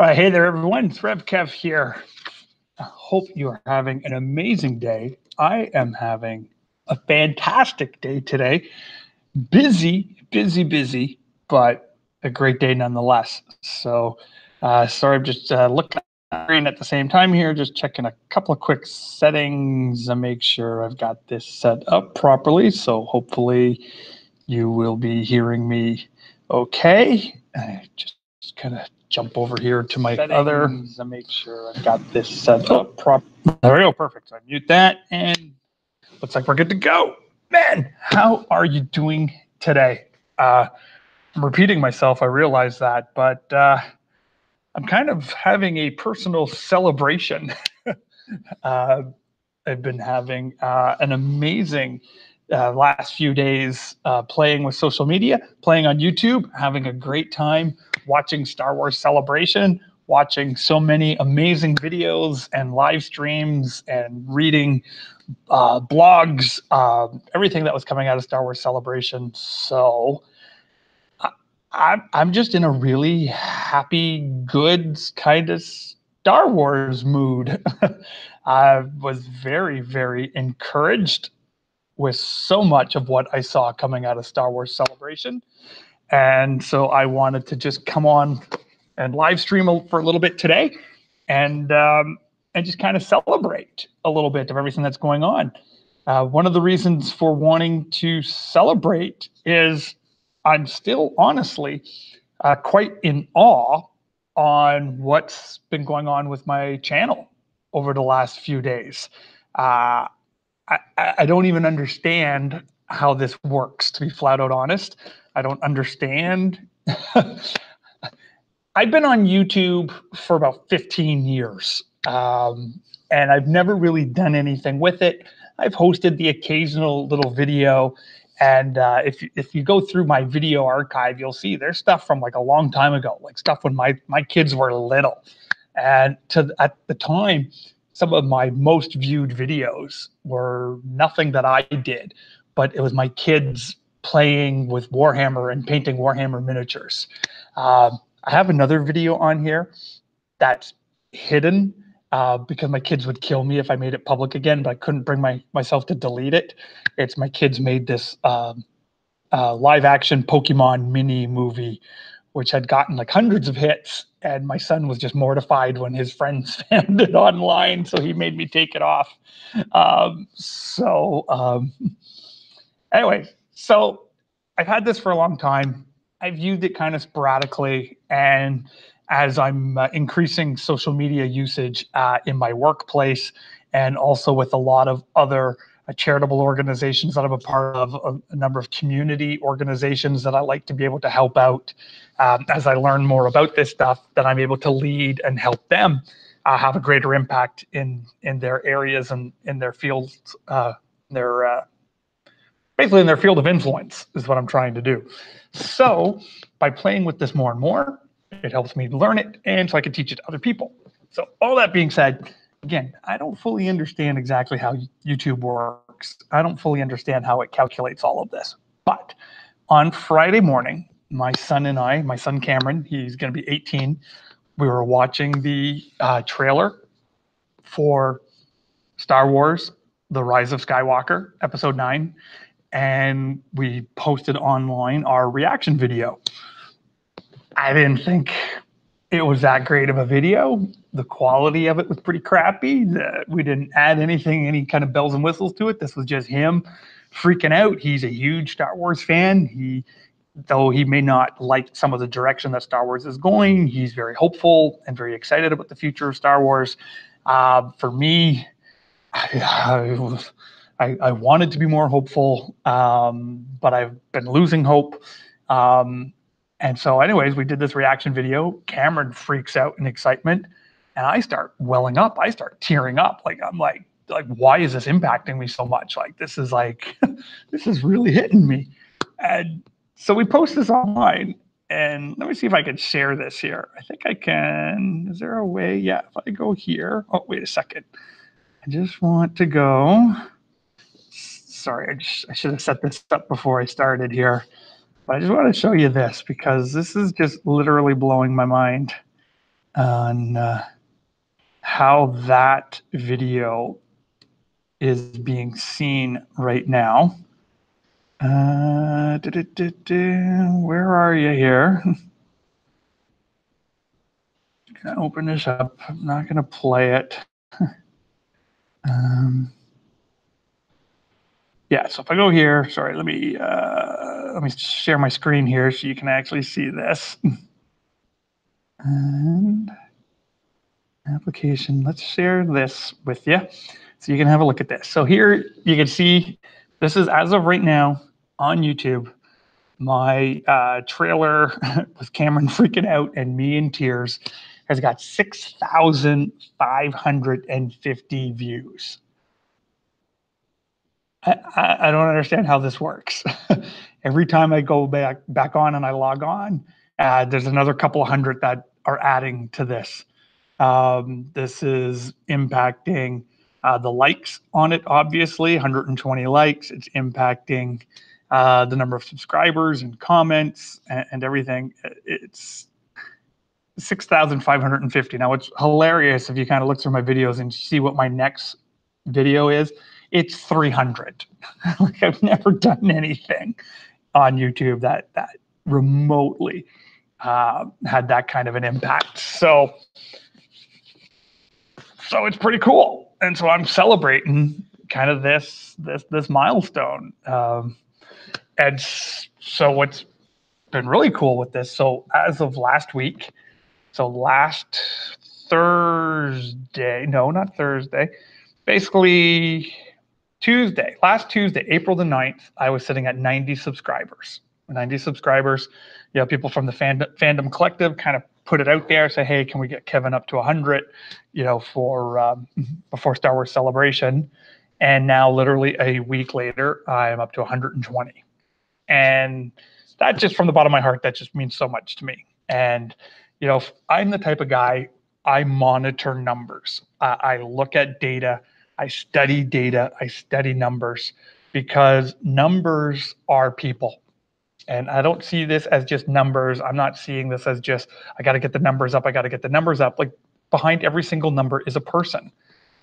Hey there, everyone. It's Rev Kev here. I hope you are having an amazing day. I am having a fantastic day today. Busy, but a great day nonetheless. So, sorry, I'm just looking at the screen at the same time here, just checking a couple of quick settings to make sure I've got this set up properly. So, hopefully, you will be hearing me okay. Just kind of jump over here to my other to make sure I've got this set up properly. There we go, perfect. So I mute that and looks like we're good to go. Man, how are you doing today? I'm repeating myself, I realize that, but I'm kind of having a personal celebration. I've been having an amazing last few days playing with social media, playing on YouTube, having a great time watching Star Wars Celebration, watching so many amazing videos and live streams and reading blogs, everything that was coming out of Star Wars Celebration. So I'm just in a really happy, good kind of Star Wars mood. I was very encouraged with so much of what I saw coming out of Star Wars Celebration. And so I wanted to just come on and live stream for a little bit today and just kind of celebrate a little bit of everything that's going on. One of the reasons for wanting to celebrate is I'm still honestly quite in awe on what's been going on with my channel over the last few days. I don't even understand how this works, to be flat out honest. I don't understand. I've been on YouTube for about 15 years, and I've never really done anything with it. I've hosted the occasional little video, and if you go through my video archive, you'll see there's stuff from like a long time ago, like stuff when my kids were little. And at the time, some of my most viewed videos were nothing that I did, but it was my kids playing with Warhammer and painting Warhammer miniatures. I have another video on here that's hidden because my kids would kill me if I made it public again, but I couldn't bring myself to delete it. It's my kids made this live action Pokemon mini movie, which had gotten like hundreds of hits. And my son was just mortified when his friends found it online. So he made me take it off. Anyway, so I've had this for a long time. I've used it kind of sporadically. And as I'm increasing social media usage in my workplace and also with a lot of other charitable organizations that I'm a part of, a number of community organizations that I like to be able to help out. As I learn more about this stuff, that I'm able to lead and help them have a greater impact in their areas and in their fields, basically in their field of influence is what I'm trying to do. So by playing with this more and more, it helps me learn it, and so I can teach it to other people. So all that being said, again, I don't fully understand exactly how YouTube works. I don't fully understand how it calculates all of this. But on Friday morning, my son Cameron, he's going to be 18, we were watching the trailer for Star Wars, The Rise of Skywalker, Episode 9, and we posted online our reaction video. I didn't think it was that great of a video. The quality of it was pretty crappy. We didn't add anything, any kind of bells and whistles to it. This was just him freaking out. He's a huge Star Wars fan. Though he may not like some of the direction that Star Wars is going, he's very hopeful and very excited about the future of Star Wars. For me, I wanted to be more hopeful, but I've been losing hope. And so anyways, we did this reaction video. Cameron freaks out in excitement, and I start welling up. I start tearing up. I'm like, why is this impacting me so much? Like, this is this is really hitting me. And so we post this online, and let me see if I can share this here. I think I can. Is there a way? Yeah, if I go here. Oh, wait a second. I just want to go. Sorry, I should have set this up before I started here. But I just want to show you this because this is just literally blowing my mind. on how that video is being seen right now. Where are you here? Gonna open this up. I'm not gonna play it. Yeah, so if I go here, sorry, let me share my screen here so you can actually see this. And application, let's share this with you so you can have a look at this. So here you can see this is as of right now on YouTube. My trailer with Cameron freaking out and me in tears has got 6,550 views. I don't understand how this works. Every time I go back on and I log on, there's another couple of hundred that are adding to this. This is impacting the likes on it, obviously, 120 likes. It's impacting the number of subscribers and comments and everything. It's 6,550. Now, it's hilarious if you kind of look through my videos and see what my next video is. It's 300. Like, I've never done anything on YouTube that remotely had that kind of an impact. So it's pretty cool, and so I'm celebrating kind of this milestone. And so what's been really cool with this, so as of last week, so last Thursday, no, not Thursday, basically last Tuesday, April the 9th, I was sitting at 90 subscribers. 90 subscribers. You know, people from the fandom collective kind of put it out there, say, hey, can we get Kevin up to 100, you know, for before Star Wars Celebration. And now literally a week later, I'm up to 120. And that, just from the bottom of my heart, that just means so much to me. And, you know, I'm the type of guy, I monitor numbers. I look at data. I study data, I study numbers, because numbers are people. And I don't see this as just numbers. I'm not seeing this as just, I got to get the numbers up. I got to get the numbers up. Like, behind every single number is a person.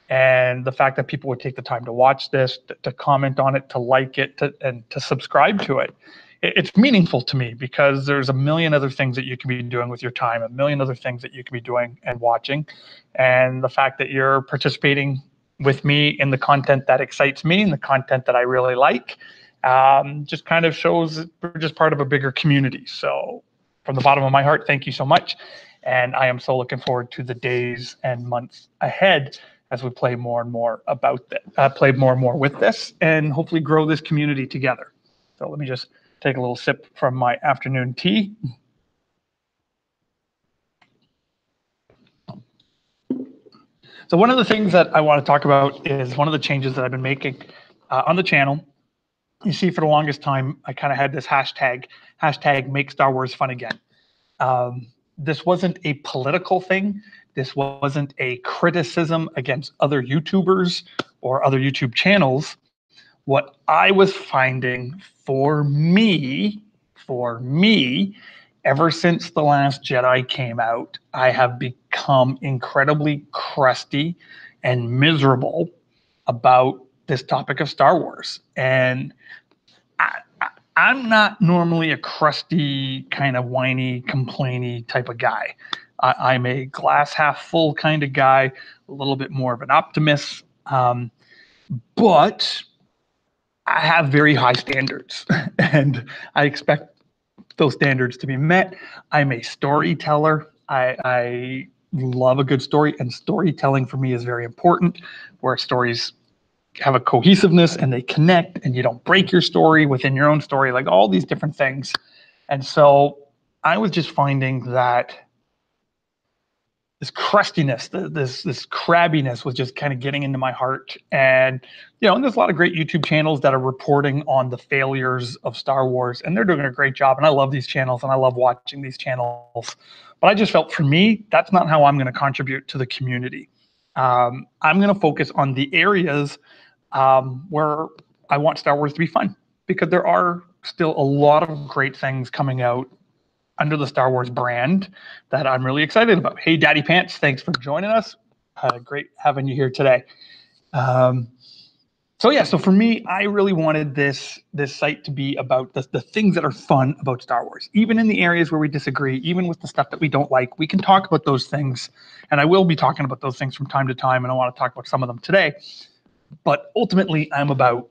And the fact that people would take the time to watch this, to comment on it, to like it, and to subscribe to it, it's meaningful to me, because there's a million other things that you can be doing with your time, a million other things that you can be doing and watching. And the fact that you're participating with me in the content that excites me and the content that I really like, just kind of shows we're just part of a bigger community. So from the bottom of my heart, thank you so much. And I am so looking forward to the days and months ahead as we play more and more play more and more with this, and hopefully grow this community together. So let me just take a little sip from my afternoon tea. So one of the things that I want to talk about is one of the changes that I've been making on the channel. You see, for the longest time, I kind of had this hashtag make Star Wars fun again. This wasn't a political thing. This wasn't a criticism against other YouTubers or other YouTube channels. What I was finding for me, ever since The Last Jedi came out, I have become incredibly crusty and miserable about this topic of Star Wars. And I'm not normally a crusty, kind of whiny, complainy type of guy. I'm a glass half full kind of guy, a little bit more of an optimist. But I have very high standards, and I expect those standards to be met. I'm a storyteller. I love a good story, and storytelling for me is very important, where stories have a cohesiveness and they connect, and you don't break your story within your own story, like all these different things. And so I was just finding that this crustiness, this crabbiness was just kind of getting into my heart. And, you know, and there's a lot of great YouTube channels that are reporting on the failures of Star Wars, and they're doing a great job. And I love these channels, and I love watching these channels. But I just felt, for me, that's not how I'm going to contribute to the community. I'm going to focus on the areas where I want Star Wars to be fun, because there are still a lot of great things coming out under the Star Wars brand that I'm really excited about. Hey, Daddy Pants, thanks for joining us. Great having you here today. So for me, I really wanted this site to be about the things that are fun about Star Wars. Even in the areas where we disagree, even with the stuff that we don't like, we can talk about those things. And I will be talking about those things from time to time, and I want to talk about some of them today. But ultimately, I'm about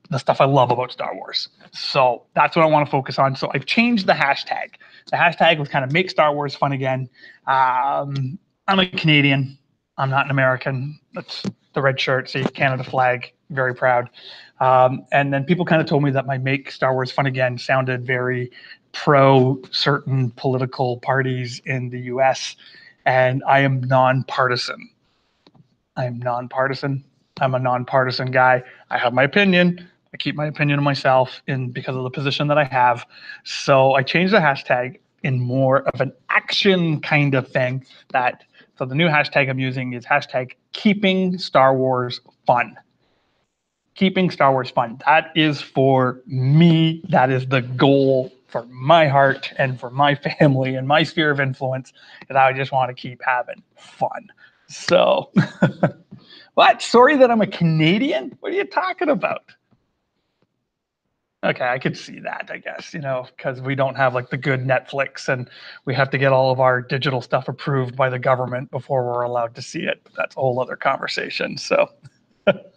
the stuff I love about Star Wars. So that's what I want to focus on. So I've changed the hashtag. The hashtag was kind of make Star Wars fun again. I'm a Canadian. I'm not an American. That's the red shirt, see Canada flag, very proud. And then people kind of told me that my make Star Wars fun again sounded very pro certain political parties in the US. And I am nonpartisan. I'm a nonpartisan guy. I have my opinion. I keep my opinion to myself because of the position that I have. So I changed the hashtag in more of an action kind of thing. So the new hashtag I'm using is hashtag keeping Star Wars fun. Keeping Star Wars fun. That is for me. That is the goal for my heart and for my family and my sphere of influence. And I just want to keep having fun. So, what? Sorry that I'm a Canadian? What are you talking about? Okay, I could see that, I guess, because we don't have like the good Netflix and we have to get all of our digital stuff approved by the government before we're allowed to see it. But that's a whole other conversation. So, and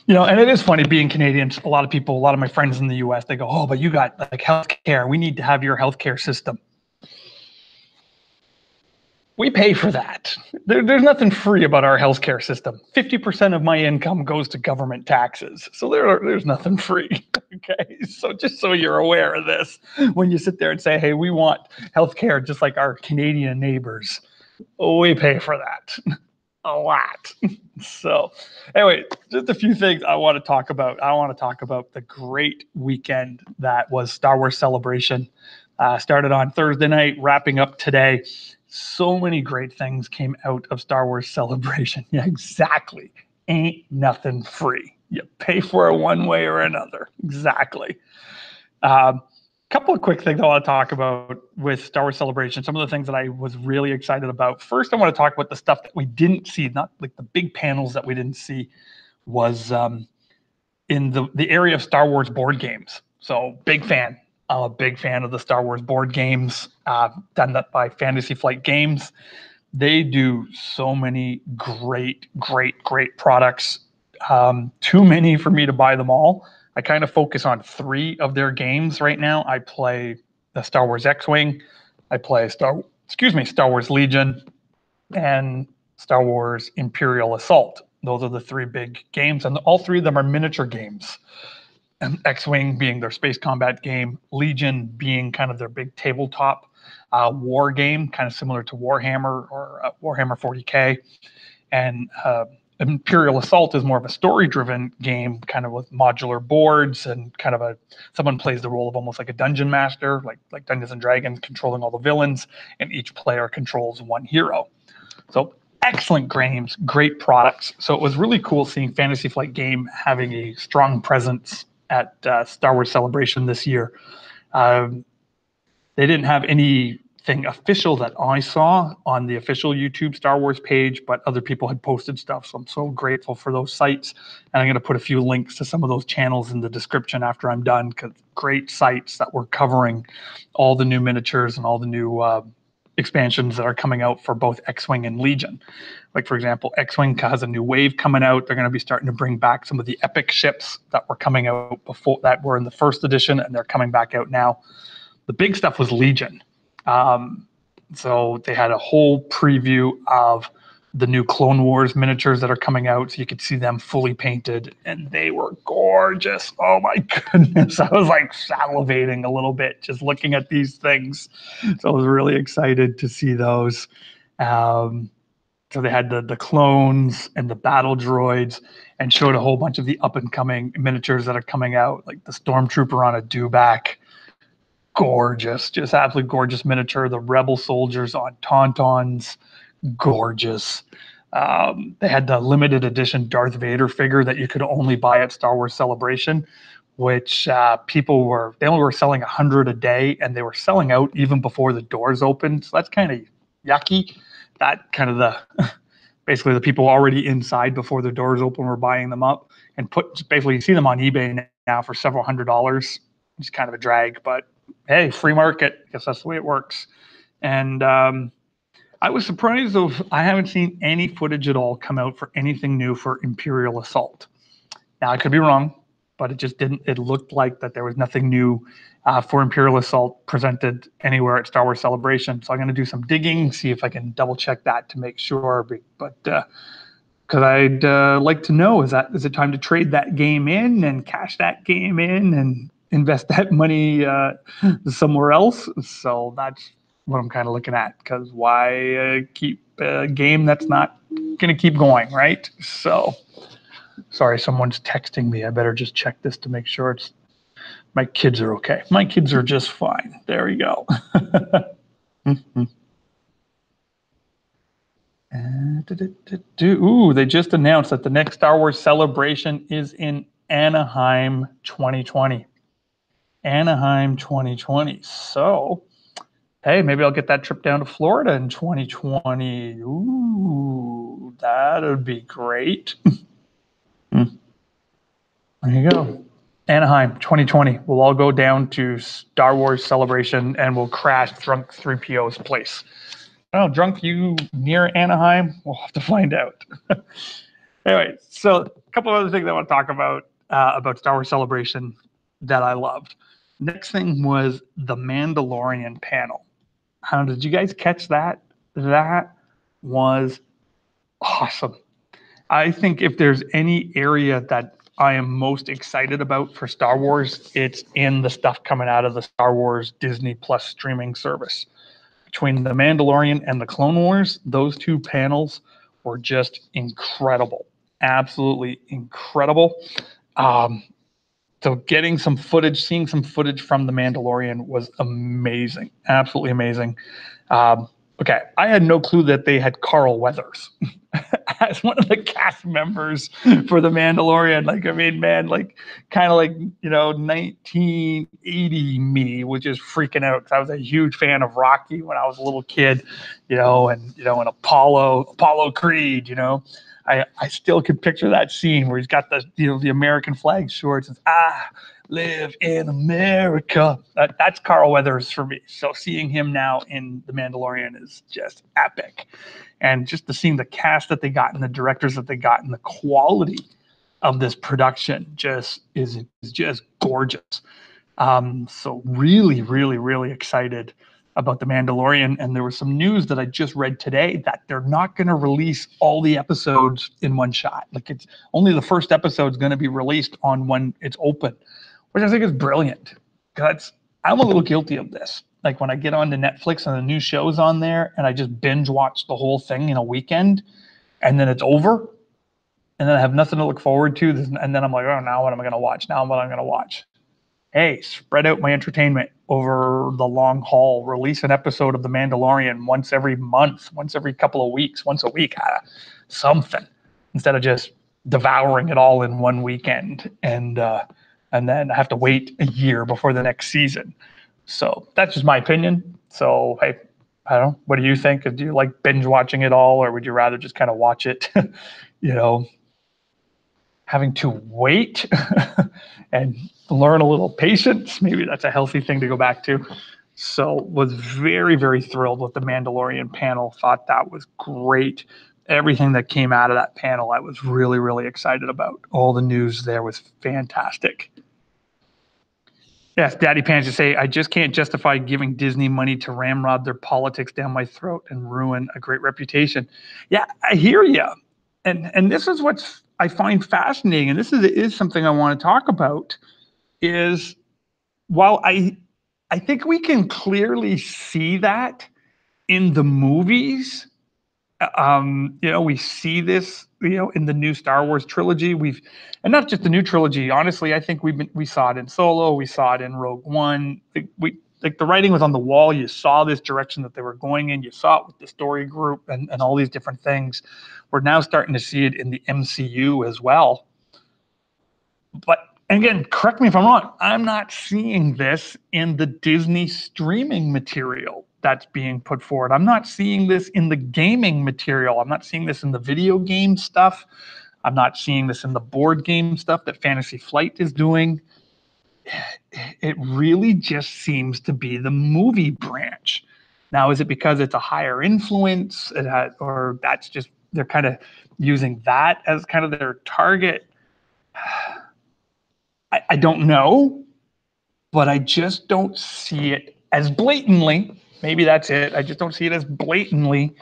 it is funny being Canadians. A lot of my friends in the US, they go, oh, but you got like healthcare. We need to have your healthcare system. We pay for that. There's nothing free about our healthcare system. 50% of my income goes to government taxes. So there's nothing free. Okay. So just so you're aware of this, when you sit there and say, hey, we want healthcare just like our Canadian neighbors, we pay for that a lot. So anyway, just a few things I want to talk about. I want to talk about the great weekend that was Star Wars Celebration. Started on Thursday night, wrapping up today. So many great things came out of Star Wars Celebration. Yeah, exactly. Ain't nothing free. You pay for it one way or another. Exactly. Couple of quick things I want to talk about with Star Wars Celebration. Some of the things that I was really excited about. First, I want to talk about the stuff that we didn't see, not like the big panels that we didn't see, was in the area of Star Wars board games. So big fan. I'm a big fan of the Star Wars board games, done by Fantasy Flight Games. They do so many great products. Too many for me to buy them all. I kind of focus on 3 of their games right now. I play the Star Wars X-Wing. I play Star Wars Legion and Star Wars Imperial Assault. Those are the 3 big games, and all 3 of them are miniature games. X-Wing being their space combat game, Legion being kind of their big tabletop war game, kind of similar to Warhammer or Warhammer 40K. And Imperial Assault is more of a story-driven game, kind of with modular boards and kind of someone plays the role of almost like a dungeon master, like Dungeons and Dragons, controlling all the villains, and each player controls one hero. So excellent games, great products. So it was really cool seeing Fantasy Flight Game having a strong presence at Star Wars Celebration this year. They didn't have anything official that I saw on the official YouTube Star Wars page, but other people had posted stuff. So I'm so grateful for those sites. And I'm going to put a few links to some of those channels in the description after I'm done, because great sites that were covering all the new miniatures and all the new expansions that are coming out for both X-Wing and Legion. Like, for example, X-Wing has a new wave coming out. They're going to be starting to bring back some of the epic ships that were coming out before, that were in the first edition, and they're coming back out now. The big stuff was Legion. So they had a whole preview of the new Clone Wars miniatures that are coming out, so you could see them fully painted, and they were gorgeous. Oh my goodness, I was like salivating a little bit just looking at these things. So I was really excited to see those. So they had the clones and the battle droids, and showed a whole bunch of the up and coming miniatures that are coming out, like the Stormtrooper on a dewback. Gorgeous, just absolutely gorgeous miniature. The Rebel soldiers on Tauntauns, gorgeous. They had the limited edition Darth Vader figure that you could only buy at Star Wars Celebration, which they only were selling 100 a day, and they were selling out even before the doors opened. So that's kind of yucky. That kind of basically the people already inside before the doors open were buying them up and basically you see them on eBay now for several $100s. It's kind of a drag, but hey, free market. I guess that's the way it works. And I was surprised though, I haven't seen any footage at all come out for anything new for Imperial Assault. Now I could be wrong, but it just didn't. It looked like that there was nothing new for Imperial Assault presented anywhere at Star Wars Celebration. So I'm going to do some digging, see if I can double check that to make sure. But because I'd like to know, is it time to trade that game in and cash that game in and invest that money somewhere else? So that's what I'm kind of looking at. Because why keep a game that's not going to keep going, right? So. Sorry, someone's texting me. I better just check this to make sure my kids are okay. My kids are just fine. There we go. Ooh, they just announced that the next Star Wars Celebration is in Anaheim 2020. Anaheim 2020. So, hey, maybe I'll get that trip down to Florida in 2020. Ooh, that would be great. There you go. Anaheim 2020. We'll all go down to Star Wars Celebration and we'll crash Drunk 3PO's place. Oh, Drunk, you near Anaheim? We'll have to find out. Anyway, so a couple of other things I want to talk about Star Wars Celebration that I loved. Next thing was the Mandalorian panel. Did you guys catch that? That was awesome. I think if there's any area that I am most excited about for Star Wars, it's in the stuff coming out of the Star Wars Disney Plus streaming service. Between The Mandalorian and the Clone Wars, those two panels were just incredible. Absolutely incredible. So seeing some footage from The Mandalorian was amazing. Absolutely amazing. Okay, I had no clue that they had Carl Weathers as one of the cast members for The Mandalorian. Kind of like, 1980 me was just freaking out because I was a huge fan of Rocky when I was a little kid, and Apollo Creed, I still could picture that scene where he's got the American flag shorts and live in America. That's Carl Weathers for me. So seeing him now in The Mandalorian is just epic. And just seeing the cast that they got and the directors that they got and the quality of this production is just gorgeous. So really, really, really excited about The Mandalorian. And there was some news that I just read today that they're not going to release all the episodes in one shot. Like it's only the first episode is going to be released on when it's open, which I think is brilliant. Because I'm a little guilty of this. Like when I get onto Netflix and the new show's on there and I just binge watch the whole thing in a weekend and then it's over and then I have nothing to look forward to. And then I'm like, oh, now what am I going to watch? Hey, spread out my entertainment over the long haul. Release an episode of The Mandalorian once every month, once every couple of weeks, once a week, something, instead of just devouring it all in one weekend and then I have to wait a year before the next season. So that's just my opinion. So hey, I don't know. What do you think? Do you like binge watching it all, or would you rather just kind of watch it, having to wait and learn a little patience? Maybe that's a healthy thing to go back to. So was very, very thrilled with the Mandalorian panel. Thought that was great. Everything that came out of that panel, I was really, really excited about. All the news there was fantastic. Yes, Daddy Pants, you say, I just can't justify giving Disney money to ramrod their politics down my throat and ruin a great reputation. Yeah, I hear you. And this is what I find fascinating, and this is something I want to talk about, is while I think we can clearly see that in the movies, we see this, in the new Star Wars trilogy. And not just the new trilogy. Honestly, I think we saw it in Solo. We saw it in Rogue One. The writing was on the wall. You saw this direction that they were going in. You saw it with the story group and all these different things. We're now starting to see it in the MCU as well. But And again, correct me if I'm wrong, I'm not seeing this in the Disney streaming material that's being put forward. I'm not seeing this in the gaming material. I'm not seeing this in the video game stuff. I'm not seeing this in the board game stuff that Fantasy Flight is doing. It really just seems to be the movie branch. Now, is it because it's a higher influence, or that's just they're kind of using that as kind of their target? I don't know, but I just don't see it as blatantly. Maybe that's it. I just don't see it as blatantly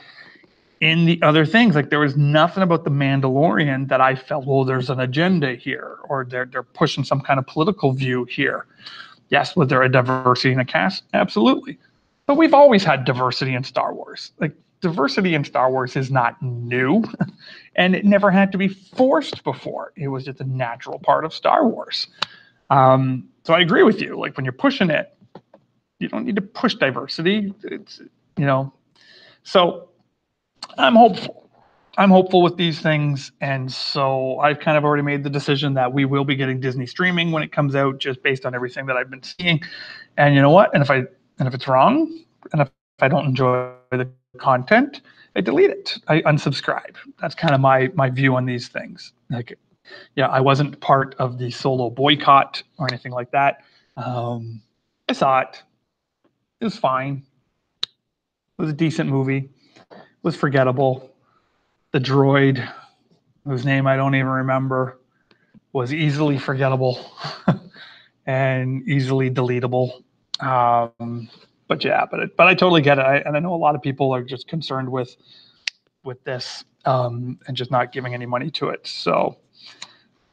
in the other things. Like there was nothing about the Mandalorian that I felt, well, there's an agenda here, or they're pushing some kind of political view here. Yes, was there a diversity in a cast? Absolutely. But we've always had diversity in Star Wars. Like diversity in Star Wars is not new, and it never had to be forced before. It was just a natural part of Star Wars. So I agree with you. Like when you're pushing it, you don't need to push diversity. It's, you know, so I'm hopeful. I'm hopeful with these things. And so I've kind of already made the decision that we will be getting Disney streaming when it comes out, just based on everything that I've been seeing. And you know what? And if it's wrong, and if I don't enjoy the content, I delete it. I unsubscribe. That's kind of my view on these things. Like, yeah, I wasn't part of the Solo boycott or anything like that. I saw it. It was fine. It was a decent movie. It was forgettable. The droid, whose name I don't even remember, was easily forgettable and easily deletable. But yeah, but I totally get it. And I know a lot of people are just concerned with this and just not giving any money to it. So,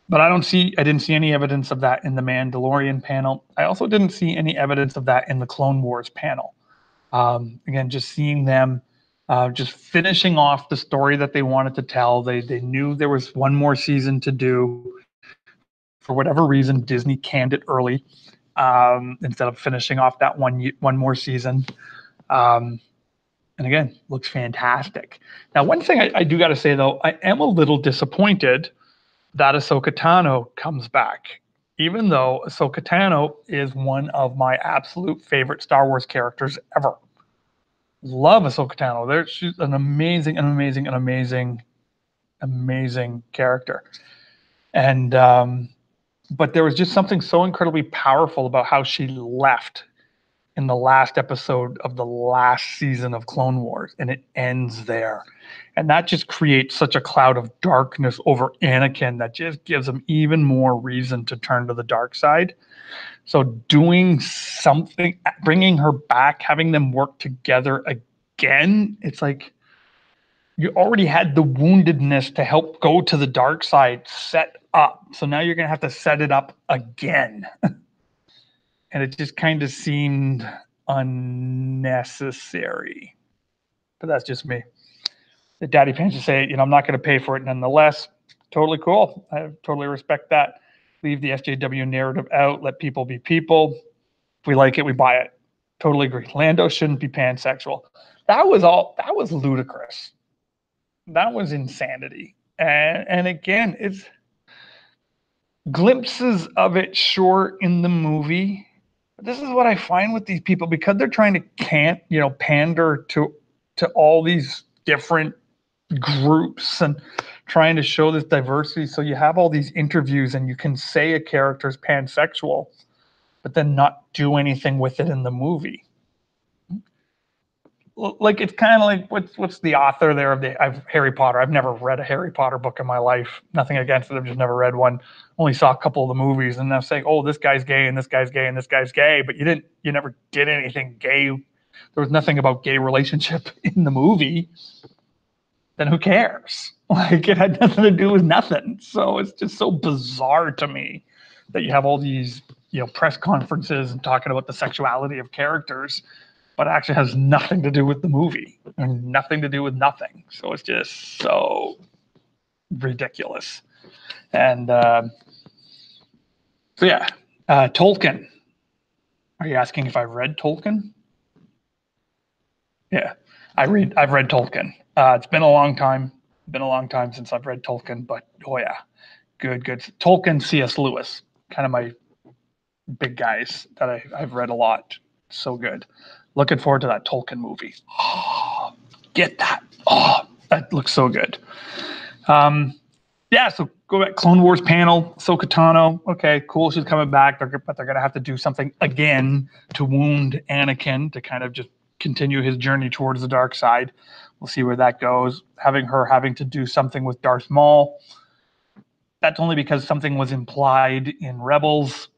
but I didn't see any evidence of that in the Mandalorian panel. I also didn't see any evidence of that in the Clone Wars panel. Again, just seeing them just finishing off the story that they wanted to tell. They knew there was one more season to do. For whatever reason, Disney canned it early instead of finishing off that one more season. And again, looks fantastic. Now, one thing I do got to say, though, I am a little disappointed that Ahsoka Tano comes back, even though Ahsoka Tano is one of my absolute favorite Star Wars characters ever. Love Ahsoka Tano. She's an amazing character. And but there was just something so incredibly powerful about how she left in the last episode of the last season of Clone Wars, and it ends there. And that just creates such a cloud of darkness over Anakin that just gives him even more reason to turn to the dark side. So doing something, bringing her back, having them work together again, it's like you already had the woundedness to help go to the dark side set up. So now you're going to have to set it up again. And it just kind of seemed unnecessary. But that's just me. The Daddy Pants to say, I'm not going to pay for it nonetheless. Totally cool. I totally respect that. Leave the SJW narrative out. Let people be people. If we like it, we buy it. Totally agree. Lando shouldn't be pansexual. That was ludicrous. That was insanity. And again, it's glimpses of it, sure, in the movie. But this is what I find with these people, because they're trying to pander to all these different groups and trying to show this diversity. So you have all these interviews and you can say a character is pansexual, but then not do anything with it in the movie. Like, it's kind of like what's the author there of Harry Potter? I've never read a Harry Potter book in my life. Nothing against it. I've just never read one. Only saw a couple of the movies, and they're saying, "Oh, this guy's gay, and this guy's gay, and this guy's gay," but you never did anything gay. There was nothing about gay relationship in the movie. Then who cares? Like, it had nothing to do with nothing. So it's just so bizarre to me that you have all these press conferences and talking about the sexuality of characters, but it actually has nothing to do with the movie and nothing to do with nothing. So it's just so ridiculous. And so yeah, Tolkien. Are you asking if I've read Tolkien? Yeah, I've read Tolkien. It's been a long time. Since I've read Tolkien, but oh yeah, good. Tolkien, C.S. Lewis. kind of my big guys that I've read a lot. So good. Looking forward to that Tolkien movie. Oh, get that. Oh, that looks so good. Yeah, so go back. Clone Wars panel. Ahsoka Tano. Okay, cool. She's coming back. But they're going to have to do something again to wound Anakin to kind of just continue his journey towards the dark side. We'll see where that goes. Having to do something with Darth Maul. That's only because something was implied in Rebels.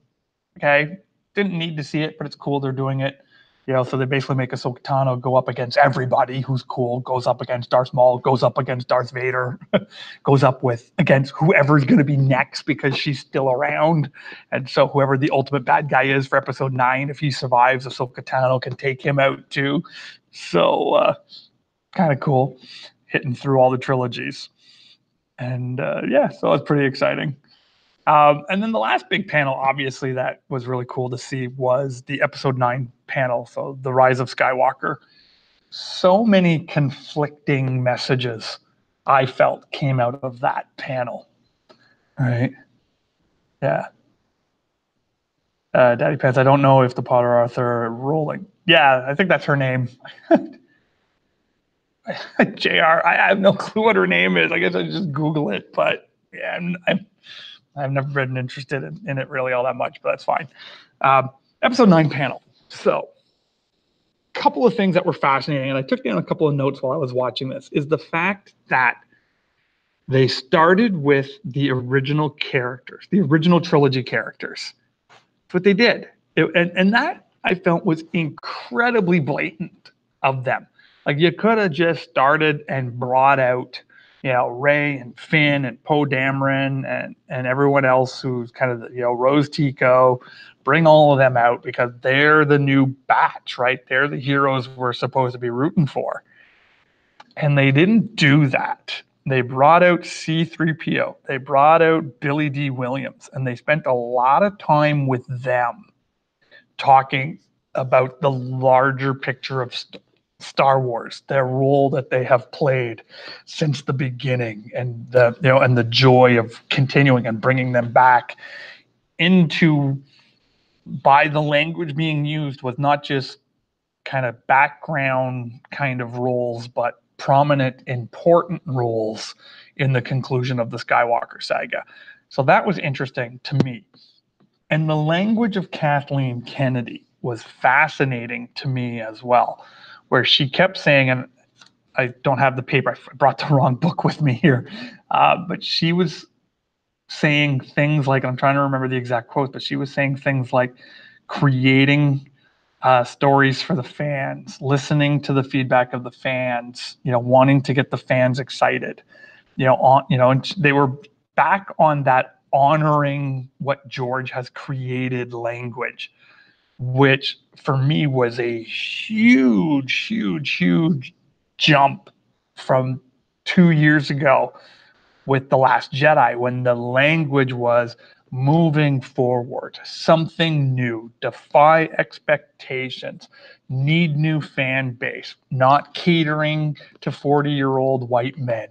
Okay, didn't need to see it, but it's cool they're doing it. So they basically make Ahsoka Tano go up against everybody who's cool, goes up against Darth Maul, goes up against Darth Vader, goes up against whoever's going to be next because she's still around. And so whoever the ultimate bad guy is for episode 9, if he survives, Ahsoka Tano can take him out too. So kind of cool, hitting through all the trilogies. And so it's pretty exciting. And then the last big panel, obviously, that was really cool to see was the episode 9 panel. So the Rise of Skywalker. So many conflicting messages I felt came out of that panel. Right. Yeah. Daddy Pants, I don't know if the Potter Arthur rolling. Yeah, I think that's her name. JR, I have no clue what her name is. I guess I just Google it. But yeah, I've never been interested in it really all that much, but that's fine. Episode 9 panel. So, a couple of things that were fascinating, and I took down a couple of notes while I was watching this, is the fact that they started with the original characters, the original trilogy characters. That's what they did. And that I felt was incredibly blatant of them. Like, you could have just started and brought out Rey and Finn and Poe Dameron and everyone else who's kind of, Rose Tico, bring all of them out because they're the new batch, right? They're the heroes we're supposed to be rooting for. And they didn't do that. They brought out C-3PO. They brought out Billy D. Williams, and they spent a lot of time with them talking about the larger picture of Star Wars, their role that they have played since the beginning, and the joy of continuing and bringing them back into, by the language being used, was not just kind of background kind of roles, but prominent, important roles in the conclusion of the Skywalker saga. So that was interesting to me. And the language of Kathleen Kennedy was fascinating to me as well, where she kept saying, and I don't have the paper, I brought the wrong book with me here, but she was saying things like, I'm trying to remember the exact quote, but she was saying things like creating stories for the fans, listening to the feedback of the fans, wanting to get the fans excited, and they were back on that honoring what George has created language, which for me was a huge, huge, huge jump from 2 years ago with The Last Jedi, when the language was moving forward, something new, defy expectations, need new fan base, not catering to 40-year-old white men.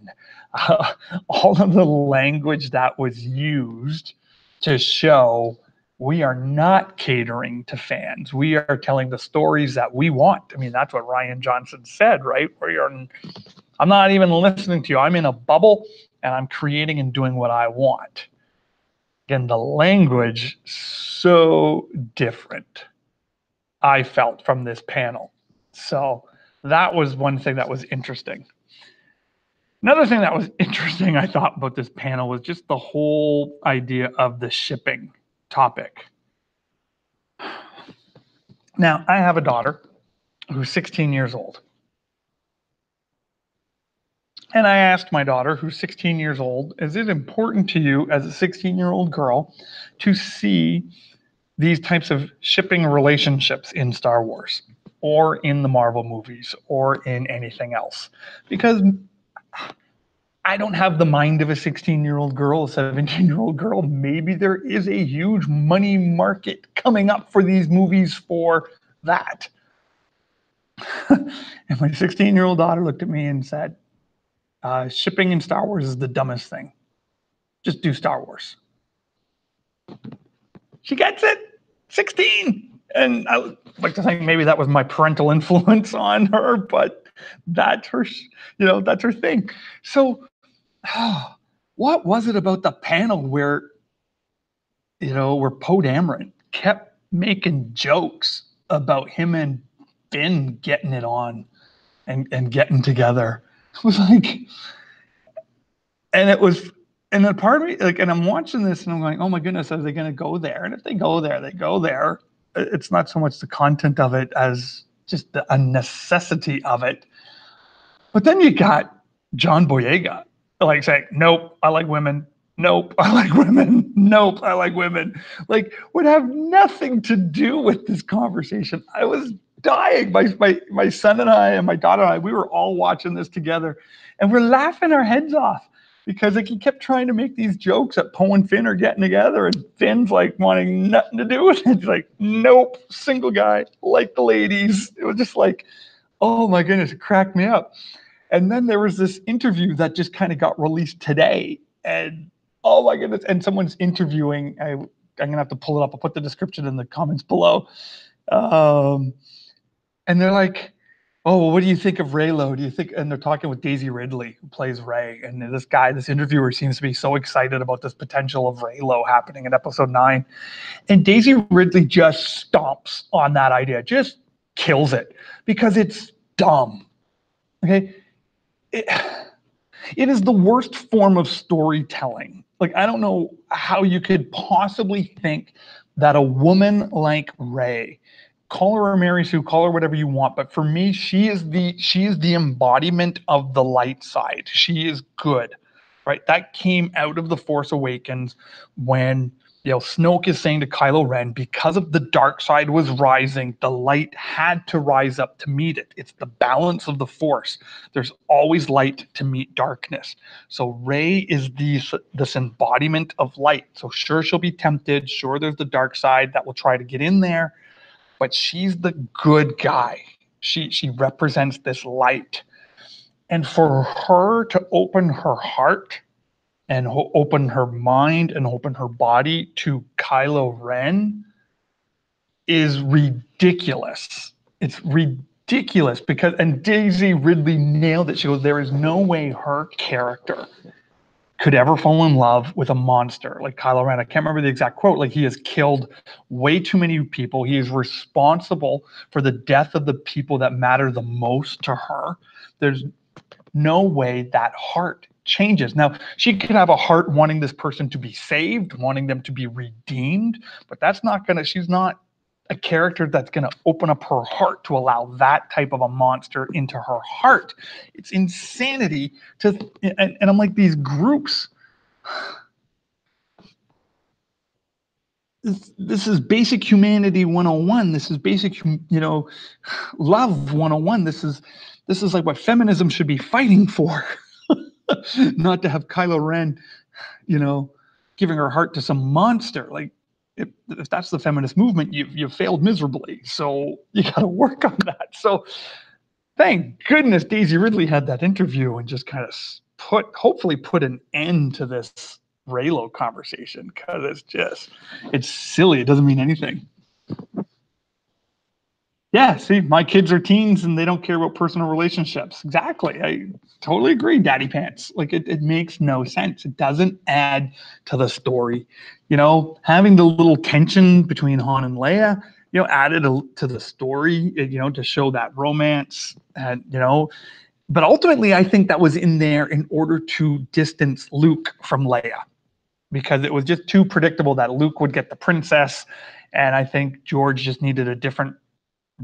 All of the language that was used to show we are not catering to fans. We are telling the stories that we want. I mean, that's what Rian Johnson said, right? I'm not even listening to you. I'm in a bubble and I'm creating and doing what I want. Again, the language, so different, I felt, from this panel. So that was one thing that was interesting. Another thing that was interesting, I thought, about this panel was just the whole idea of the shipping topic. Now, I have a daughter who's 16 years old. And I asked my daughter, who's 16 years old, is it important to you as a 16-year-old girl to see these types of shipping relationships in Star Wars or in the Marvel movies or in anything else? Because I don't have the mind of a 16-year-old girl, a 17-year-old girl. Maybe there is a huge money market coming up for these movies for that. And my 16-year-old daughter looked at me and said, shipping in Star Wars is the dumbest thing. Just do Star Wars. She gets it. 16. And I would like to think maybe that was my parental influence on her, but that's her, that's her thing. So what was it about the panel where Poe Dameron kept making jokes about him and Finn getting it on and getting together? It was like, and then part of me, like, and I'm watching this and I'm going, oh my goodness, are they going to go there? And if they go there, they go there. It's not so much the content of it as just a necessity of it. But then you got John Boyega, like saying, nope, I like women. Nope, I like women. Nope, I like women. Like, would have nothing to do with this conversation. I was dying. My son and I and my daughter and I, we were all watching this together, and we're laughing our heads off because like he kept trying to make these jokes that Poe and Finn are getting together, and Finn's like wanting nothing to do with it. He's like, nope, single guy, like the ladies. It was just like, oh my goodness, it cracked me up. And then there was this interview that just kind of got released today, and oh my goodness, and someone's interviewing. I'm gonna have to pull it up. I'll put the description in the comments below. And they're like, oh, well, what do you think of Reylo? Do you think? And they're talking with Daisy Ridley, who plays Rey. And this interviewer seems to be so excited about this potential of Reylo happening in episode 9. And Daisy Ridley just stomps on that idea, just kills it because it's dumb. Okay. It is the worst form of storytelling. Like, I don't know how you could possibly think that a woman like Rey, call her Mary Sue, call her whatever you want, but for me, she is the embodiment of the light side. She is good, right? That came out of The Force Awakens when Snoke is saying to Kylo Ren, because of the dark side was rising, the light had to rise up to meet it. It's the balance of the Force. There's always light to meet darkness. So Rey is this embodiment of light. So sure, she'll be tempted. Sure, there's the dark side that will try to get in there, but she's the good guy. She represents this light. And for her to open her heart and open her mind and open her body to Kylo Ren is ridiculous. It's ridiculous because, and Daisy Ridley nailed it. She goes, there is no way her character could ever fall in love with a monster like Kylo Ren. I can't remember the exact quote. Like, he has killed way too many people. He is responsible for the death of the people that matter the most to her. There's no way that heart changes. Now, she could have a heart wanting this person to be saved, wanting them to be redeemed, but she's not a character that's going to open up her heart to allow that type of a monster into her heart. It's insanity and I'm like, these groups, this is basic humanity 101. This is basic, love 101. This is like what feminism should be fighting for. Not to have Kylo Ren, giving her heart to some monster. Like, if that's the feminist movement, you've failed miserably. So you got to work on that. So thank goodness Daisy Ridley had that interview and just kind of hopefully put an end to this Reylo conversation, because it's silly. It doesn't mean anything. Yeah, see, my kids are teens and they don't care about personal relationships. Exactly. I totally agree, Daddy Pants. Like, it makes no sense. It doesn't add to the story. Having the little tension between Han and Leia, added to the story, to show that romance. And, but ultimately, I think that was in there in order to distance Luke from Leia, because it was just too predictable that Luke would get the princess. And I think George just needed a different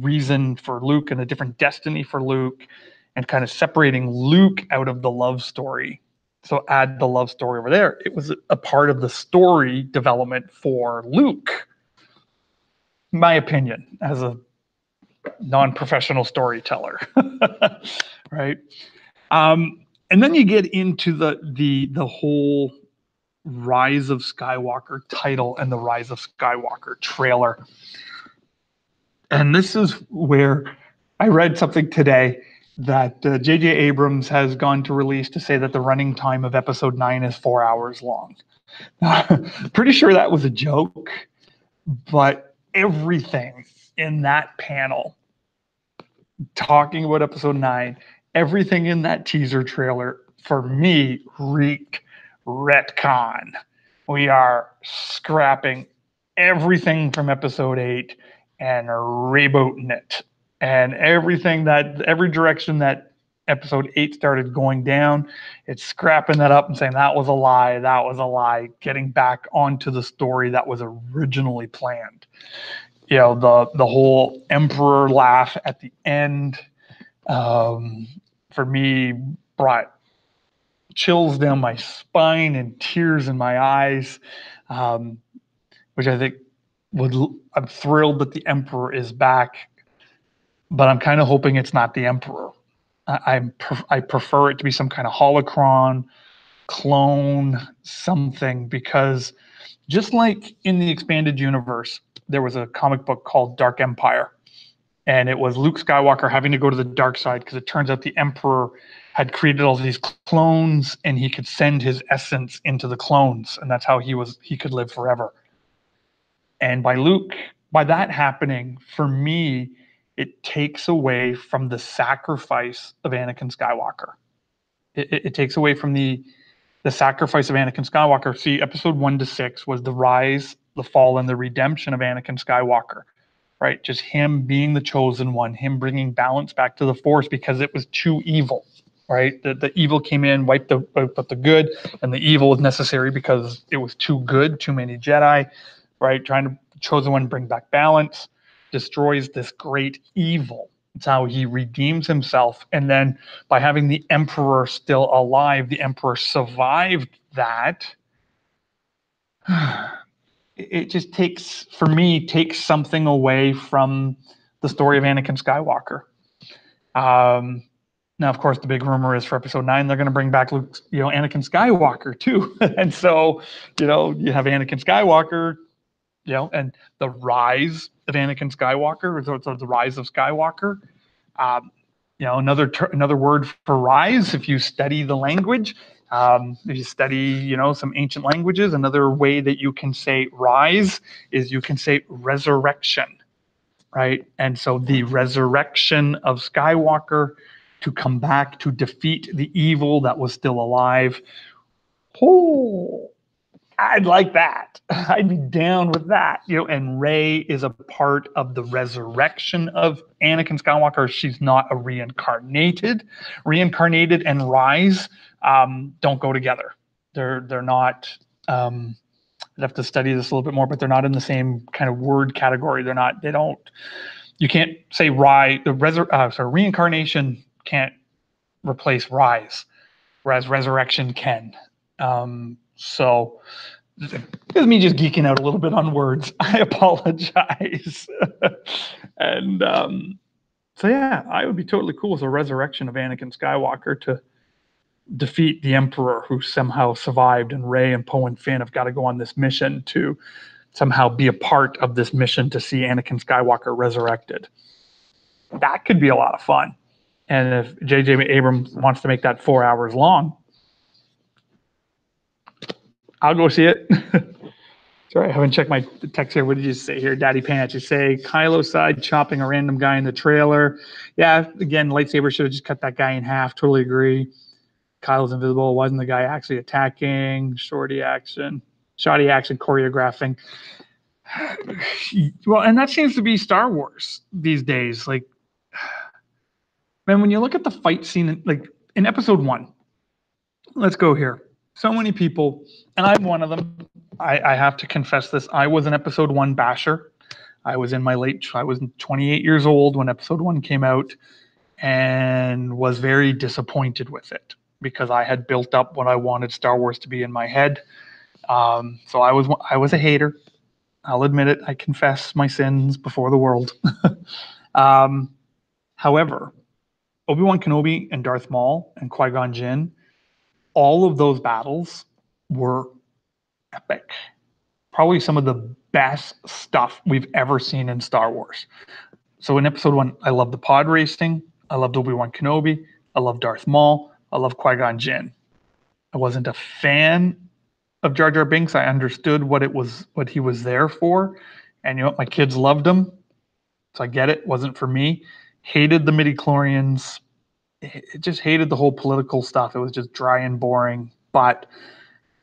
reason for Luke and a different destiny for Luke, and kind of separating Luke out of the love story. So add the love story over there. It was a part of the story development for Luke, my opinion, as a non-professional storyteller. Right. And then you get into the whole Rise of Skywalker title and the Rise of Skywalker trailer. And this is where I read something today that J.J. Abrams has gone to release to say that the running time of episode 9 is 4 hours long. Pretty sure that was a joke. But everything in that panel, talking about episode 9, everything in that teaser trailer, for me, reeked retcon. We are scrapping everything from episode 8 and rebooting it. And every direction that episode 8 started going down, it's scrapping that up and saying that was a lie, getting back onto the story that was originally planned. The whole emperor laugh at the end, for me, brought chills down my spine and tears in my eyes, which I think I'm thrilled that the emperor is back, but I'm kind of hoping it's not the emperor. I prefer it to be some kind of holocron, clone, something, because just like in the expanded universe, there was a comic book called Dark Empire, and it was Luke Skywalker having to go to the dark side because it turns out the Emperor had created all these clones, and he could send his essence into the clones, and that's how he could live forever. And by that happening, for me, it takes away from the sacrifice of Anakin Skywalker. It takes away from the sacrifice of Anakin Skywalker. See, episode 1 to 6 was the rise, the fall, and the redemption of Anakin Skywalker, right? Just him being the chosen one, him bringing balance back to the Force because it was too evil, right? The evil came in, wiped out the good, and the evil was necessary because it was too good, too many Jedi, right? Trying to chosen one bring back balance, destroys this great evil. It's how he redeems himself. And then by having the Emperor still alive, the Emperor survived that. It just takes something away from the story of Anakin Skywalker. Now, of course, the big rumor is for episode 9, they're going to bring back Anakin Skywalker too. And so, you have Anakin Skywalker, and the rise of Anakin Skywalker, or the rise of Skywalker. Another word for rise, if you study the language, if you study, some ancient languages, another way that you can say rise is you can say resurrection, right? And so the resurrection of Skywalker to come back to defeat the evil that was still alive. Oh, I'd like that. I'd be down with that. And Rey is a part of the resurrection of Anakin Skywalker. She's not a reincarnated. Reincarnated and rise don't go together. They're not. I'd have to study this a little bit more, but they're not in the same kind of word category. They're not. They don't. You can't say rise. Reincarnation can't replace rise, whereas resurrection can. So this is me just geeking out a little bit on words. I apologize. And so yeah, I would be totally cool with a resurrection of Anakin Skywalker to defeat the Emperor who somehow survived, and Rey and Poe and Finn have got to go on this mission to somehow be a part of this mission to see Anakin Skywalker resurrected. That could be a lot of fun. And if J.J. Abrams wants to make that 4 hours long, I'll go see it. Sorry, I haven't checked my text here. What did you say here, Daddy Pants? You say Kylo side chopping a random guy in the trailer. Yeah, again, lightsaber should have just cut that guy in half. Totally agree. Kylo's invisible. Wasn't the guy actually attacking? Shoddy action choreographing. Well, and that seems to be Star Wars these days. Like, man, when you look at the fight scene, like in episode 1, let's go here. So many people, and I'm one of them. I have to confess this. I was an episode 1 basher. I was 28 years old when episode 1 came out and was very disappointed with it because I had built up what I wanted Star Wars to be in my head. So I was a hater. I'll admit it. I confess my sins before the world. However, Obi-Wan Kenobi and Darth Maul and Qui-Gon Jinn, all of those battles were epic. Probably some of the best stuff we've ever seen in Star Wars. So in episode 1, I loved the pod racing. I loved Obi-Wan Kenobi. I loved Darth Maul. I loved Qui-Gon Jinn. I wasn't a fan of Jar Jar Binks. I understood what he was there for. And you know what? My kids loved them. So I get it. Wasn't for me. Hated the midichlorians. It just hated the whole political stuff. It was just dry and boring. But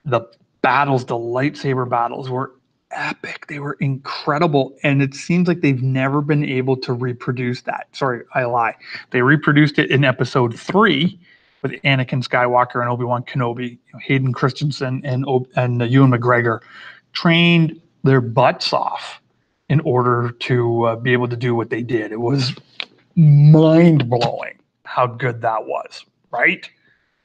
the battles, the lightsaber battles were epic. They were incredible. And it seems like they've never been able to reproduce that. Sorry, I lie. They reproduced it in episode 3 with Anakin Skywalker and Obi-Wan Kenobi. You know, Hayden Christensen and Ewan McGregor trained their butts off in order to be able to do what they did. It was mind-blowing how good that was, right?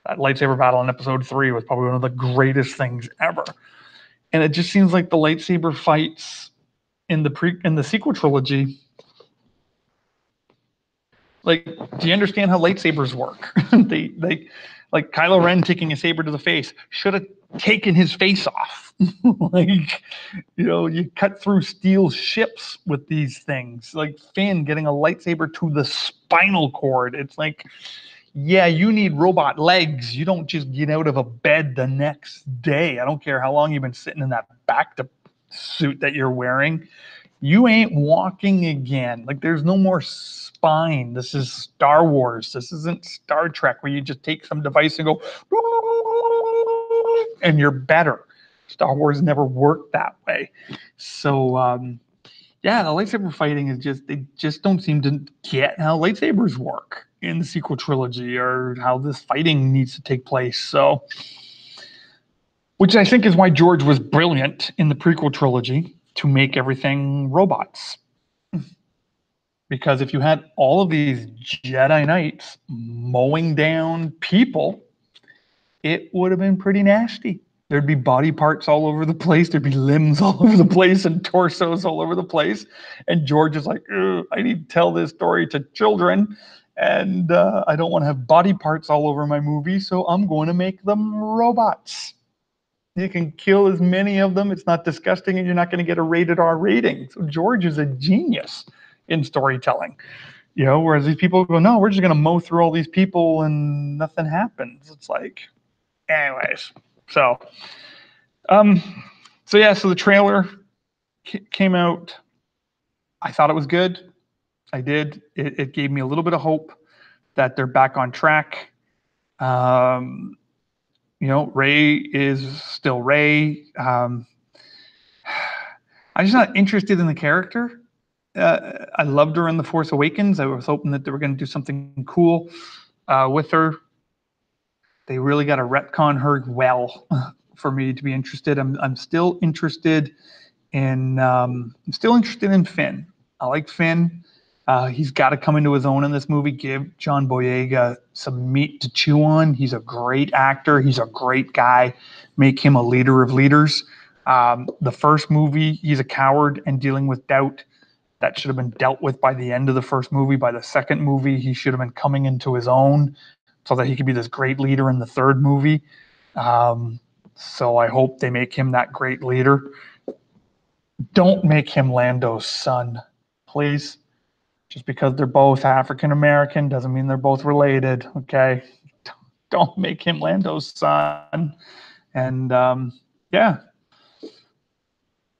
That lightsaber battle in episode 3 was probably one of the greatest things ever. And it just seems like the lightsaber fights in the sequel trilogy, like, do you understand how lightsabers work? they like Kylo Ren taking a saber to the face should have taken his face off. Like, you know, you cut through steel ships with these things. Like Finn getting a lightsaber to the spinal cord. It's like, yeah, you need robot legs. You don't just get out of a bed the next day. I don't care how long you've been sitting in that back suit that you're wearing. You ain't walking again. Like, there's no more spine. This is Star Wars. This isn't Star Trek where you just take some device and go and you're better. Star Wars never worked that way. So, yeah, the lightsaber fighting is just, they just don't seem to get how lightsabers work in the sequel trilogy or how this fighting needs to take place. So, which I think is why George was brilliant in the prequel trilogy to make everything robots. Because if you had all of these Jedi Knights mowing down people, it would have been pretty nasty. There'd be body parts all over the place. There'd be limbs all over the place and torsos all over the place. And George is like, I need to tell this story to children. And I don't want to have body parts all over my movie. So I'm going to make them robots. You can kill as many of them. It's not disgusting, and you're not going to get a rated R rating. So George is a genius in storytelling. You know, whereas these people go, no, we're just going to mow through all these people and nothing happens. It's like, anyways. So, so the trailer came out. I thought it was good. I did. It gave me a little bit of hope that they're back on track. You know, Rey is still Rey. I'm just not interested in the character. I loved her in The Force Awakens. I was hoping that they were going to do something cool with her. They really got to retcon her well for me to be interested. I'm still interested in Finn. I like Finn. He's got to come into his own in this movie. Give John Boyega some meat to chew on. He's a great actor. He's a great guy. Make him a leader of leaders. The first movie, he's a coward and dealing with doubt. That should have been dealt with by the end of the first movie. By the second movie, he should have been coming into his own so that he could be this great leader in the third movie. So I hope they make him that great leader. Don't make him Lando's son, please. Just because they're both African American doesn't mean they're both related, okay? Don't make him Lando's son. And yeah,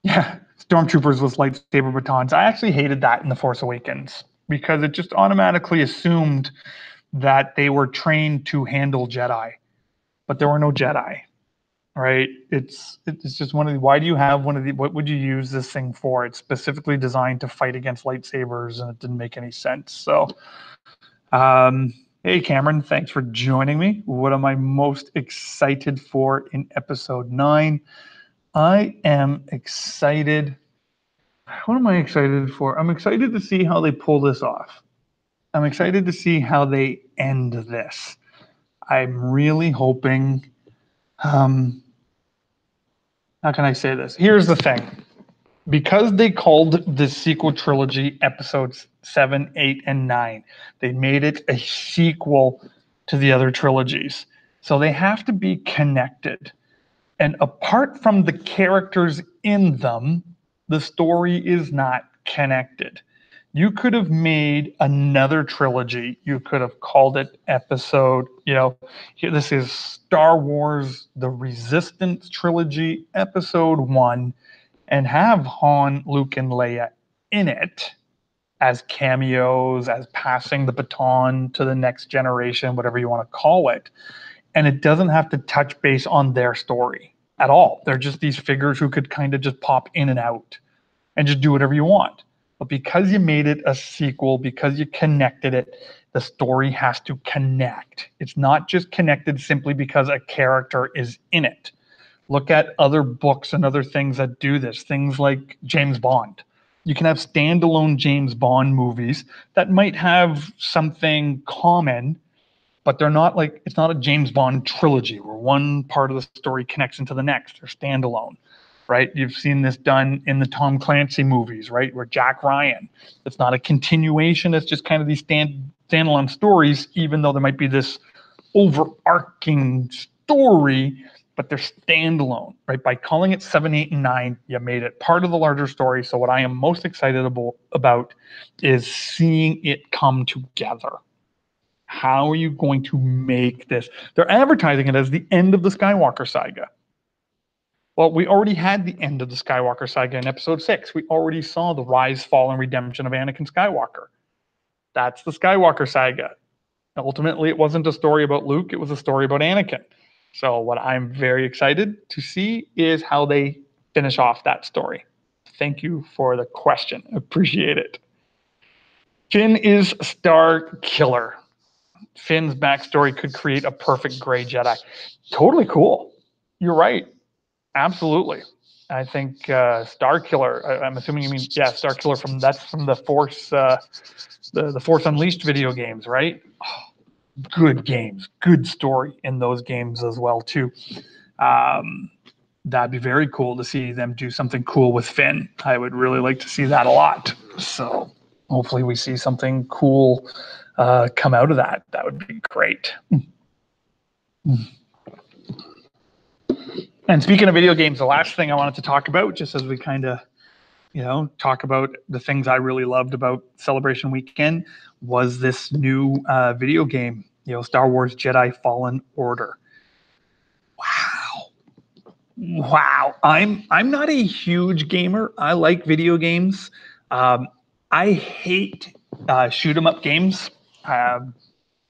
stormtroopers with lightsaber batons. I actually hated that in The Force Awakens because it just automatically assumed that they were trained to handle Jedi, but there were no Jedi. Right? It's just one of the, why do you have one of the, what would you use this thing for? It's specifically designed to fight against lightsabers, and it didn't make any sense. So, hey, Cameron, thanks for joining me. What am I most excited for in episode 9? I am excited. What am I excited for? I'm excited to see how they pull this off. I'm excited to see how they end this. I'm really hoping, how can I say this? Here's the thing. Because they called the sequel trilogy episodes 7, 8, and 9, they made it a sequel to the other trilogies. So they have to be connected. And apart from the characters in them, the story is not connected. You could have made another trilogy. You could have called it episode, this is Star Wars, the Resistance trilogy, episode 1. and have Han, Luke, and Leia in it as cameos, as passing the baton to the next generation, whatever you want to call it. And it doesn't have to touch base on their story at all. They're just these figures who could kind of just pop in and out and just do whatever you want. But because you made it a sequel, because you connected it, the story has to connect. It's not just connected simply because a character is in it. Look at other books and other things that do this, things like James Bond. You can have standalone James Bond movies that might have something common, but they're not like, it's not a James Bond trilogy where one part of the story connects into the next. They're standalone, right? You've seen this done in the Tom Clancy movies, right? Where Jack Ryan, it's not a continuation. It's just kind of these standalone stories, even though there might be this overarching story, but they're standalone, right? By calling it 7, 8, and 9, you made it part of the larger story. So what I am most excited about is seeing it come together. How are you going to make this? They're advertising it as the end of the Skywalker saga. Well, we already had the end of the Skywalker saga in episode 6. We already saw the rise, fall, and redemption of Anakin Skywalker. That's the Skywalker saga. Ultimately, it wasn't a story about Luke. It was a story about Anakin. So what I'm very excited to see is how they finish off that story. Thank you for the question. Appreciate it. Finn is Star Killer. Finn's backstory could create a perfect gray Jedi. Totally cool. You're right. Absolutely. I think Star Killer. I'm assuming you mean Star Killer from the Force, the Force Unleashed video games, right? Oh, good games, good story in those games as well too. That'd be very cool to see them do something cool with Finn. I would really like to see that a lot. So hopefully we see something cool come out of that. That would be great. And speaking of video games, the last thing I wanted to talk about, just as we kind of, talk about the things I really loved about Celebration Weekend, was this new video game, Star Wars Jedi Fallen Order. Wow. I'm not a huge gamer. I like video games. I hate shoot 'em up games.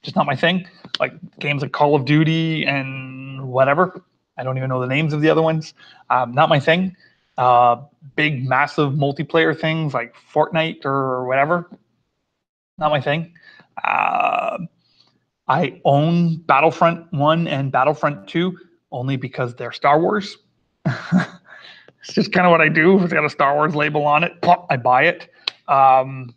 Just not my thing. Like games like Call of Duty and whatever. I don't even know the names of the other ones. Not my thing. Big, massive multiplayer things like Fortnite or whatever. Not my thing. I own Battlefront 1 and Battlefront 2 only because they're Star Wars. It's just kind of what I do. If it's got a Star Wars label on it, plop, I buy it. But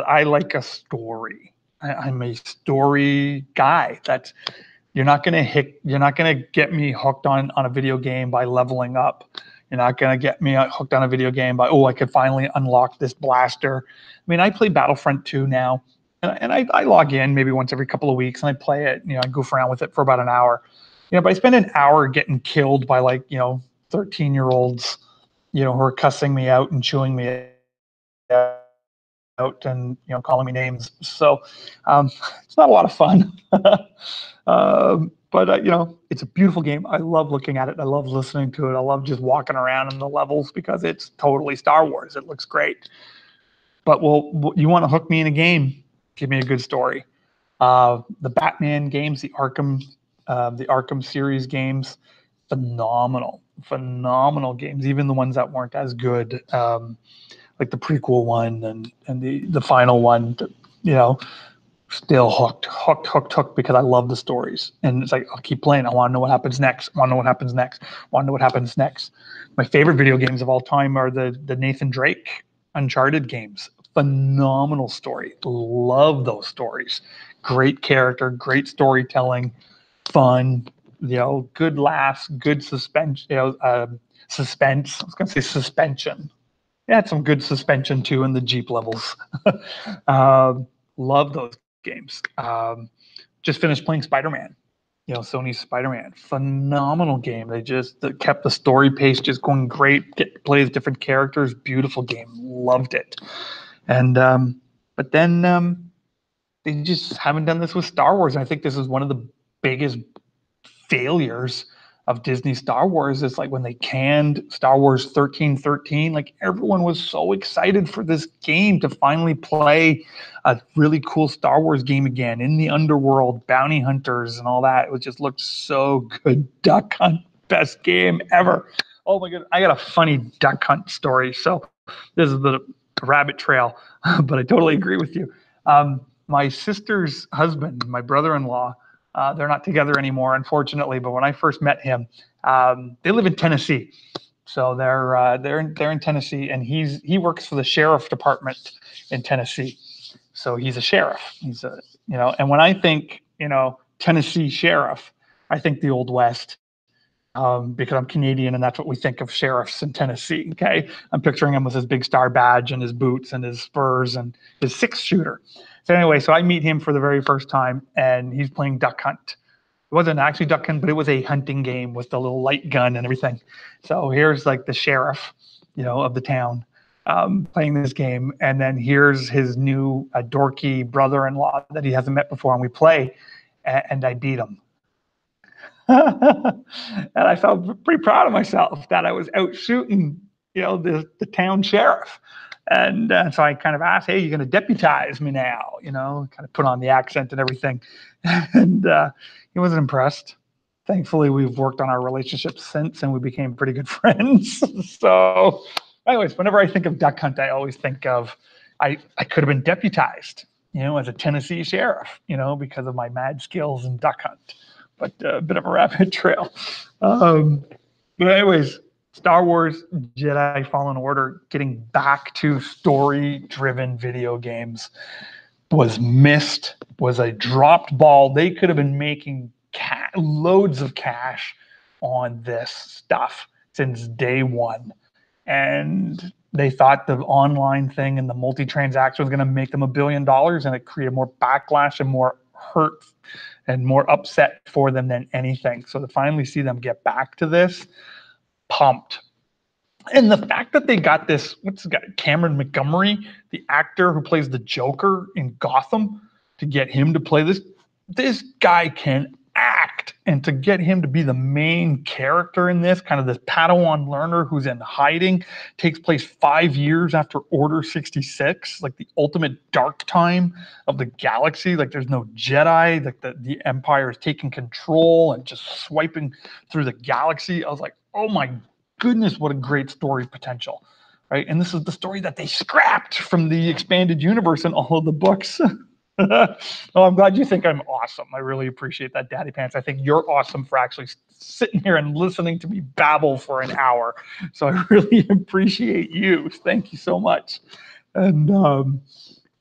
I like a story. I'm a story guy. You're not gonna get me hooked on a video game by leveling up. You're not gonna get me hooked on a video game by, I could finally unlock this blaster. I mean, I play Battlefront 2 now, and I log in maybe once every couple of weeks and I play it. I goof around with it for about an hour. But I spend an hour getting killed by 13-year-olds, who are cussing me out and chewing me out and calling me names. So it's not a lot of fun. But it's a beautiful game. I love looking at it. I love listening to it. I love just walking around in the levels because it's totally Star Wars. It looks great. But you want to hook me in a game? Give me a good story. The Batman games, the Arkham series games, phenomenal games. Even the ones that weren't as good, like the prequel one and the final one, still hooked because I love the stories. And it's like, I'll keep playing. I want to know what happens next. My favorite video games of all time are the Nathan Drake Uncharted games. Phenomenal story. Love those stories. Great character, great storytelling, fun, good laughs, good suspense. Suspense. I was going to say suspension. It had some good suspension too in the Jeep levels. Love those games. Just finished playing Spider-Man. Sony's Spider-Man. Phenomenal game. They just kept the story pace just going great. Get to play as different characters. Beautiful game. Loved it. And but then they just haven't done this with Star Wars. And I think this is one of the biggest failures of Disney Star Wars is like when they canned Star Wars 1313, like everyone was so excited for this game to finally play a really cool Star Wars game again in the underworld, bounty hunters and all that. It just looked so good. Duck Hunt, best game ever. Oh my God, I got a funny duck hunt story. So this is the rabbit trail, but I totally agree with you. My sister's husband, my brother-in-law, they're not together anymore, unfortunately. But when I first met him, they live in Tennessee, so they're in Tennessee, and he works for the sheriff department in Tennessee. So he's a sheriff. He's a and when I think Tennessee sheriff, I think the Old West. Because I'm Canadian and that's what we think of sheriffs in Tennessee. Okay. I'm picturing him with his big star badge and his boots and his spurs and his 6-shooter. So anyway, so I meet him for the very first time and he's playing duck hunt. It wasn't actually duck hunt, but it was a hunting game with the little light gun and everything. So here's like the sheriff, of the town playing this game. And then here's his new dorky brother-in-law that he hasn't met before. And we play and I beat him. And I felt pretty proud of myself that I was out shooting, the town sheriff. And so I kind of asked, hey, you're going to deputize me now, kind of put on the accent and everything. And he wasn't impressed. Thankfully, we've worked on our relationship since and we became pretty good friends. So anyways, whenever I think of duck hunt, I always think of I could have been deputized, as a Tennessee sheriff, because of my mad skills in duck hunt. But a bit of a rabbit trail. But anyways, Star Wars Jedi Fallen Order, getting back to story-driven video games, was missed, was a dropped ball. They could have been making loads of cash on this stuff since day one. And they thought the online thing and the multi-transaction was going to make them $1 billion, and it created more backlash and more hurt and more upset for them than anything. So to finally see them get back to this, pumped. And the fact that they got this, Cameron Montgomery, the actor who plays the Joker in Gotham, to get him to play this guy can act, and to get him to be the main character in this, kind of this Padawan learner who's in hiding, takes place 5 years after Order 66, like the ultimate dark time of the galaxy. Like there's no Jedi, like the Empire is taking control and just swiping through the galaxy. I was like, oh my goodness, what a great story potential, right? And this is the story that they scrapped from the expanded universe in all of the books. Well, I'm glad you think I'm awesome. I really appreciate that, Daddy Pants. I think you're awesome for actually sitting here and listening to me babble for an hour. So I really appreciate you. Thank you so much. And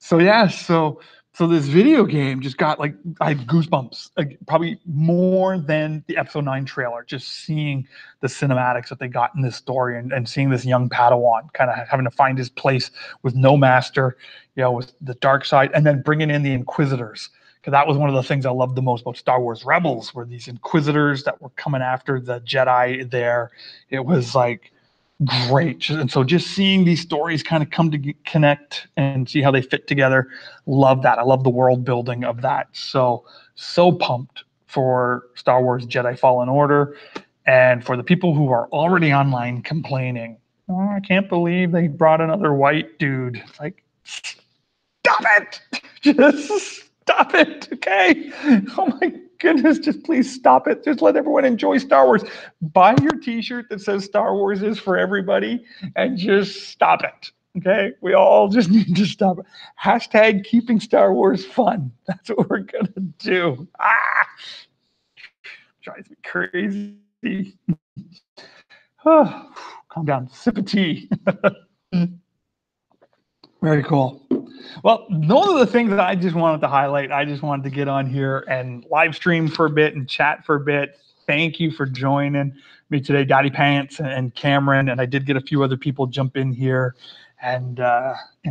so this video game just got I had goosebumps, probably more than the episode 9 trailer, just seeing the cinematics that they got in this story and seeing this young Padawan kind of having to find his place with no master, with the dark side, and then bringing in the Inquisitors. Because that was one of the things I loved the most about Star Wars Rebels, were these Inquisitors that were coming after the Jedi there. It was like great. And so just seeing these stories kind of come to connect and see how they fit together, love that. I love the world building of that. So pumped for Star Wars Jedi Fallen Order. And for the people who are already online complaining, oh, I can't believe they brought another white dude. It's like, stop it. Just stop it. Okay. Oh my goodness, just please stop it. Just let everyone enjoy Star Wars. Buy your t-shirt that says Star Wars is for everybody and just stop it. Okay, we all just need to stop it. Hashtag keeping Star Wars fun. That's what we're gonna do. Drives me crazy. Oh, calm down, sip of tea. Very cool. Well, those are the things that I just wanted to highlight. I just wanted to get on here and live stream for a bit and chat for a bit. Thank you for joining me today, Daddy Pants and Cameron. And I did get a few other people jump in here and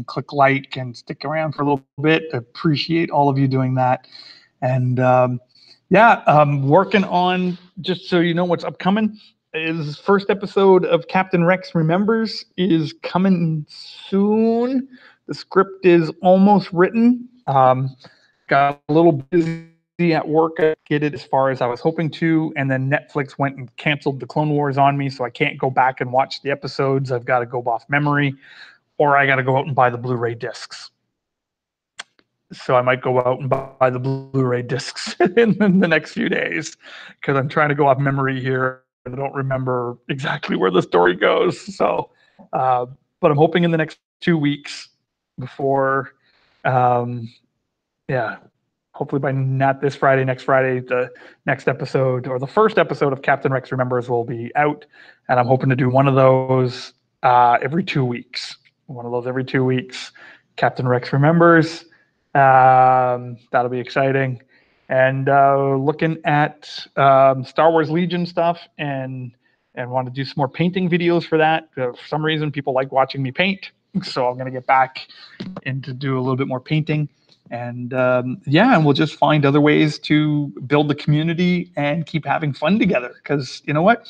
click like and stick around for a little bit. Appreciate all of you doing that. And working on, just so you know what's upcoming, is first episode of Captain Rex Remembers is coming soon. The script is almost written. Got a little busy at work. I get it as far as I was hoping to, and then Netflix went and canceled the Clone Wars on me, so I can't go back and watch the episodes. I've got to go off memory, or I got to go out and buy the Blu-ray discs. So I might go out and buy the Blu-ray discs in the next few days, because I'm trying to go off memory here. I don't remember exactly where the story goes. So, but I'm hoping in the next 2 weeks before, hopefully by not this Friday, next Friday, the next episode or the first episode of Captain Rex Remembers will be out. And I'm hoping to do one of those every 2 weeks. One of those every 2 weeks. Captain Rex Remembers. That'll be exciting. And looking at Star Wars Legion stuff and want to do some more painting videos for that. For some reason, people like watching me paint. So I'm going to get back into do a little bit more painting. And and we'll just find other ways to build the community and keep having fun together. Because you know what?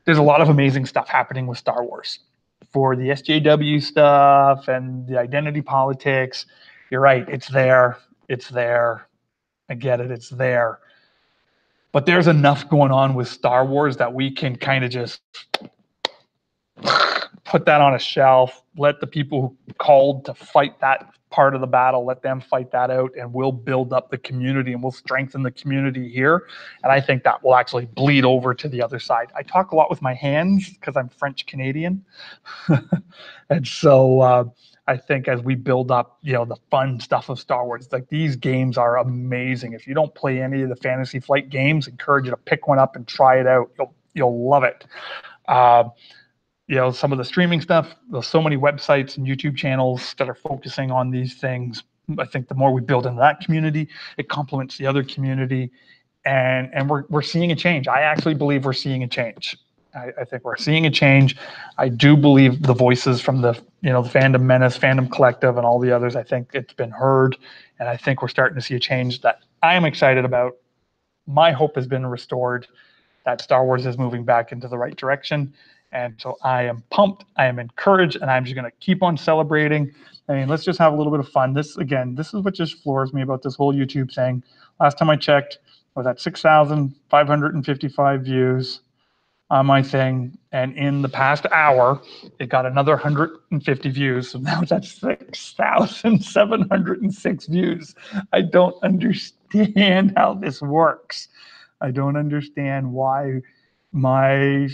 There's a lot of amazing stuff happening with Star Wars. For the SJW stuff and the identity politics, you're right. It's there. It's there. I get it. It's there. But there's enough going on with Star Wars that we can kind of just put that on a shelf, let the people who called to fight that part of the battle, let them fight that out, and we'll build up the community and we'll strengthen the community here. And I think that will actually bleed over to the other side. I talk a lot with my hands because I'm French Canadian. And so I think as we build up, the fun stuff of Star Wars, like these games are amazing. If you don't play any of the Fantasy Flight games, I encourage you to pick one up and try it out. You'll love it. Some of the streaming stuff, there's so many websites and YouTube channels that are focusing on these things. I think the more we build into that community, it complements the other community, and we're seeing a change. I actually believe we're seeing a change. I think we're seeing a change. I do believe the voices from the Fandom Menace, Fandom Collective, and all the others, I think it's been heard, and I think we're starting to see a change that I am excited about. My hope has been restored, that Star Wars is moving back into the right direction. And so I am pumped, I am encouraged, and I'm just going to keep on celebrating. I mean, let's just have a little bit of fun. This is what just floors me about this whole YouTube thing. Last time I checked, I was at 6,555 views on my thing. And in the past hour, it got another 150 views. So now it's at 6,706 views. I don't understand how this works. I don't understand why my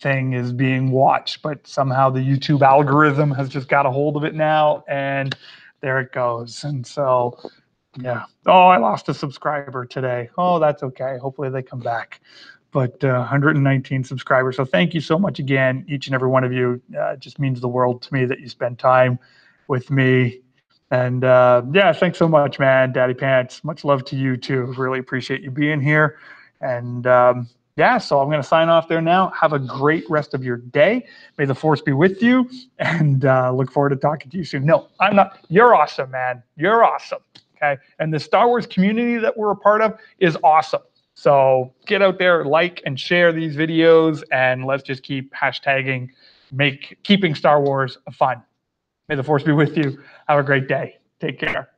thing is being watched, but somehow the YouTube algorithm has just got a hold of it now, and there it goes. And so, yeah. Oh, I lost a subscriber today. Oh, that's okay. Hopefully they come back. But 119 subscribers. So thank you so much again, each and every one of you. It just means the world to me that you spend time with me. And thanks so much, man. Daddy Pants. Much love to you too. Really appreciate you being here. And so I'm going to sign off there now. Have a great rest of your day. May the force be with you, and look forward to talking to you soon. No, I'm not. You're awesome, man. You're awesome. Okay. And the Star Wars community that we're a part of is awesome. So get out there, like and share these videos, and let's just keep hashtagging, keeping Star Wars fun. May the force be with you. Have a great day. Take care.